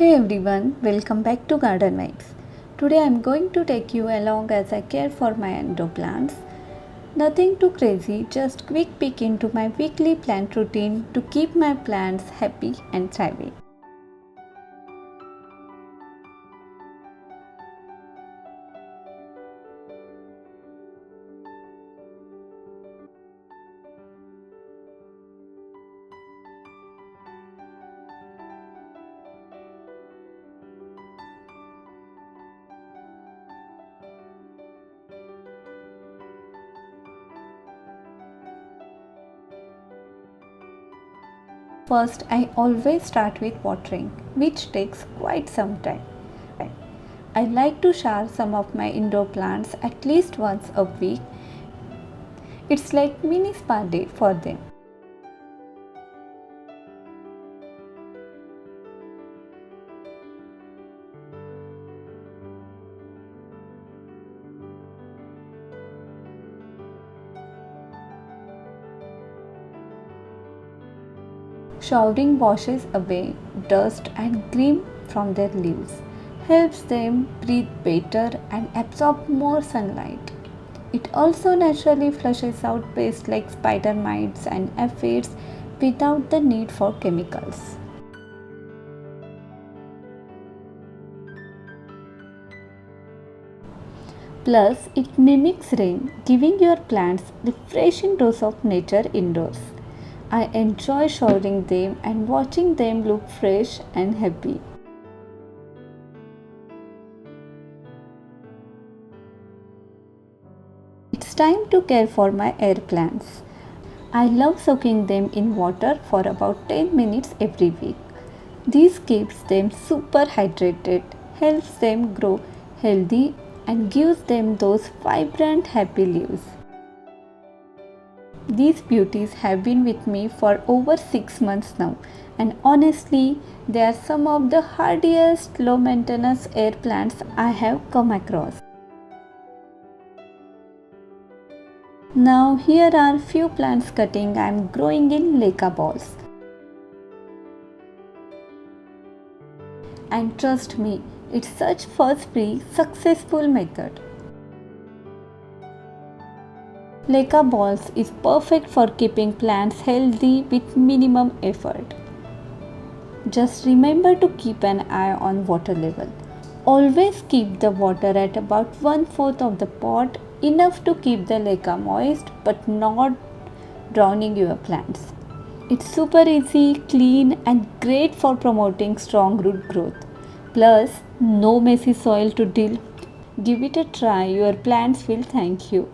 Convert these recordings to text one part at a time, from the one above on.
Hey everyone, welcome back to Garden Vibes. Today I'm going to take you along as I care for my indoor plants. Nothing too crazy, just quick peek into my weekly plant routine to keep my plants happy and thriving. First, I always start with watering, which takes quite some time. I like to shower some of my indoor plants at least once a week. It's like mini spa day for them. Showering washes away dust and grime from their leaves, helps them breathe better and absorb more sunlight. It also naturally flushes out pests like spider mites and aphids without the need for chemicals. Plus, it mimics rain, giving your plants refreshing dose of nature indoors. I enjoy showering them and watching them look fresh and happy. It's time to care for my air plants. I love soaking them in water for about 10 minutes every week. This keeps them super hydrated, helps them grow healthy, and gives them those vibrant, happy leaves. These beauties have been with me for over 6 months now, and honestly, they are some of the hardiest, low maintenance air plants I have come across. Now, here are few plants cutting I am growing in leca balls. And trust me, it's such fuss-free, successful method. Leca balls is perfect for keeping plants healthy with minimum effort. Just remember to keep an eye on water level. Always keep the water at about 1/4 of the pot, enough to keep the leca moist but not drowning your plants. It's super easy, clean, and great for promoting strong root growth. Plus, no messy soil to deal. Give it a try, your plants will thank you.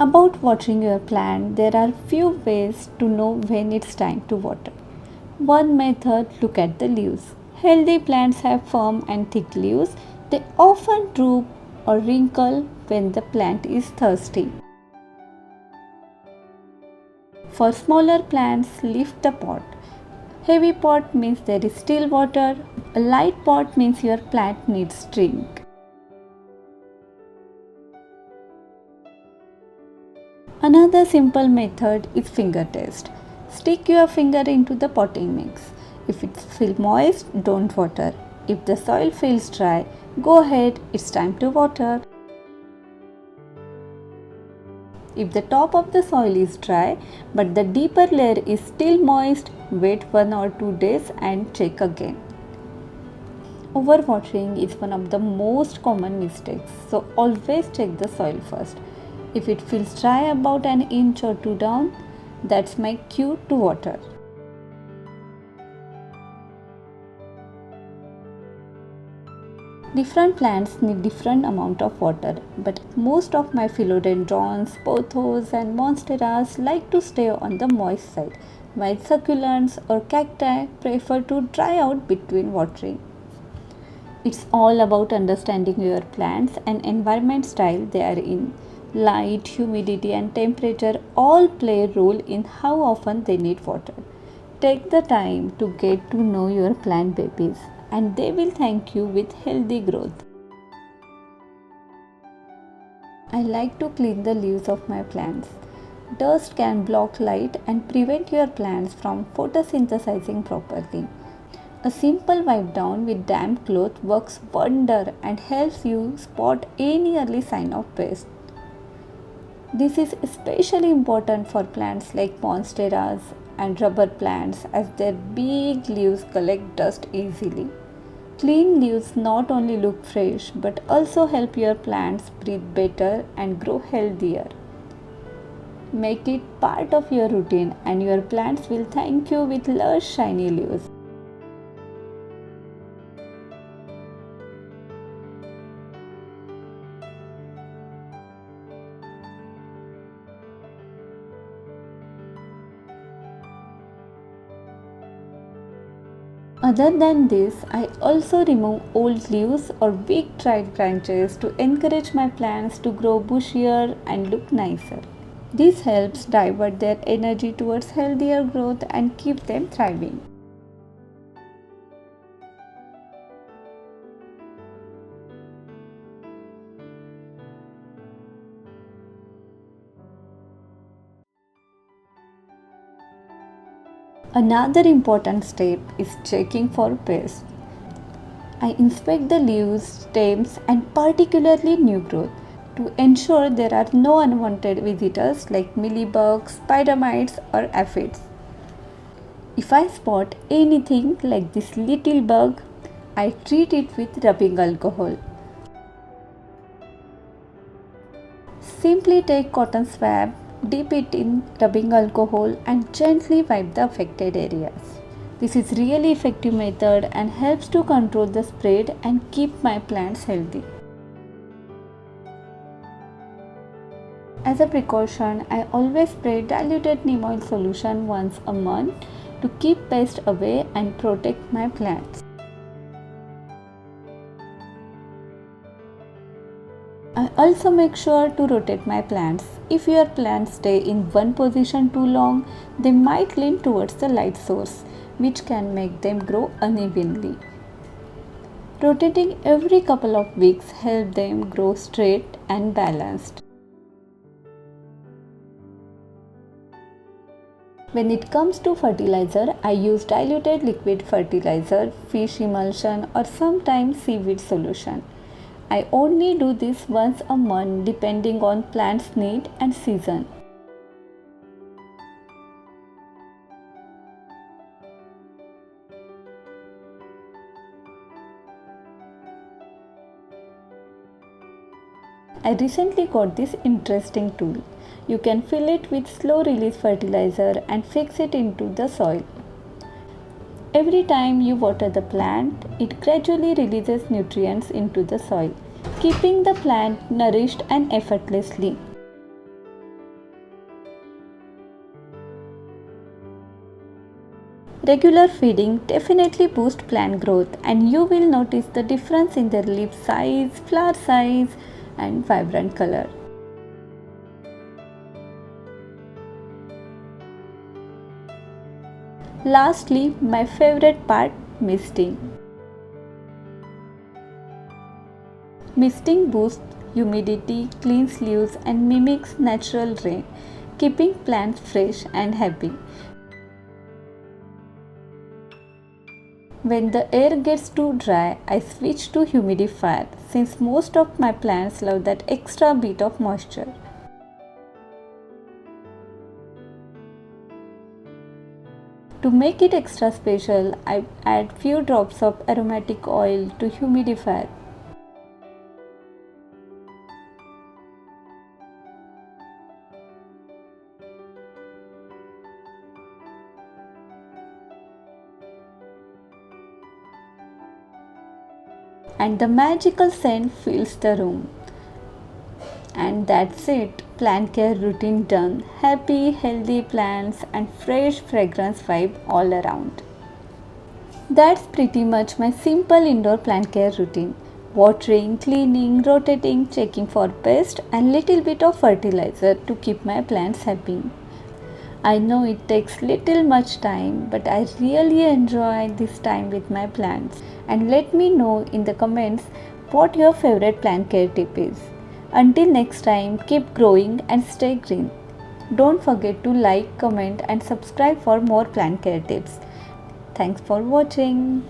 About watering your plant, there are few ways to know when it's time to water. One method, look at the leaves. Healthy plants have firm and thick leaves. They often droop or wrinkle when the plant is thirsty. For smaller plants, lift the pot. Heavy pot means there is still water. A light pot means your plant needs drink. Another simple method is finger test. Stick your finger into the potting mix. If it feels moist, don't water. If the soil feels dry, go ahead, it's time to water. If the top of the soil is dry but the deeper layer is still moist, wait 1 or 2 days and check again. Overwatering is one of the most common mistakes, so always check the soil first. If it feels dry about an inch or two down, that's my cue to water. Different plants need different amount of water, but most of my philodendrons, pothos and monsteras like to stay on the moist side, while succulents or cacti prefer to dry out between watering. It's all about understanding your plants and environment style they are in. Light, humidity and temperature all play a role in how often they need water. Take the time to get to know your plant babies and they will thank you with healthy growth. I like to clean the leaves of my plants. Dust can block light and prevent your plants from photosynthesizing properly. A simple wipe down with damp cloth works wonder and helps you spot any early sign of pest. This is especially important for plants like monsteras and rubber plants as their big leaves collect dust easily. Clean leaves not only look fresh but also help your plants breathe better and grow healthier. Make it part of your routine and your plants will thank you with lush shiny leaves. Other than this, I also remove old leaves or weak dried branches to encourage my plants to grow bushier and look nicer. This helps divert their energy towards healthier growth and keep them thriving. Another important step is checking for pests. I inspect the leaves, stems, and particularly new growth to ensure there are no unwanted visitors like mealybugs, spider mites, or aphids. If I spot anything like this little bug, I treat it with rubbing alcohol. Simply take cotton swab, dip it in rubbing alcohol, and gently wipe the affected areas. This is really effective method and helps to control the spread and keep my plants healthy. As a precaution, I always spray diluted neem oil solution once a month to keep pests away and protect my plants. I also make sure to rotate my plants. If your plants stay in one position too long, they might lean towards the light source, which can make them grow unevenly. Rotating every couple of weeks helps them grow straight and balanced. When it comes to fertilizer, I use diluted liquid fertilizer, fish emulsion, or sometimes seaweed solution. I only do this once a month depending on plant's need and season. I recently got this interesting tool. You can fill it with slow release fertilizer and fix it into the soil. Every time you water the plant, it gradually releases nutrients into the soil, keeping the plant nourished and effortlessly. Regular feeding definitely boosts plant growth and you will notice the difference in their leaf size, flower size and vibrant color. Lastly, my favorite part, misting. Misting boosts humidity, cleans leaves and mimics natural rain, keeping plants fresh and happy. When the air gets too dry, I switch to humidifier since most of my plants love that extra bit of moisture. To make it extra special, I add few drops of aromatic oil to humidifier. And the magical scent fills the room. And that's it. Plant care routine done. Happy, healthy plants and fresh fragrance vibe all around. That's pretty much my simple indoor plant care routine. Watering, cleaning, rotating, checking for pests and little bit of fertilizer to keep my plants happy. I know it takes little much time, but I really enjoy this time with my plants. And let me know in the comments what your favorite plant care tip is. Until next time, keep growing and stay green. Don't forget to like, comment, and subscribe for more plant care tips. Thanks for watching.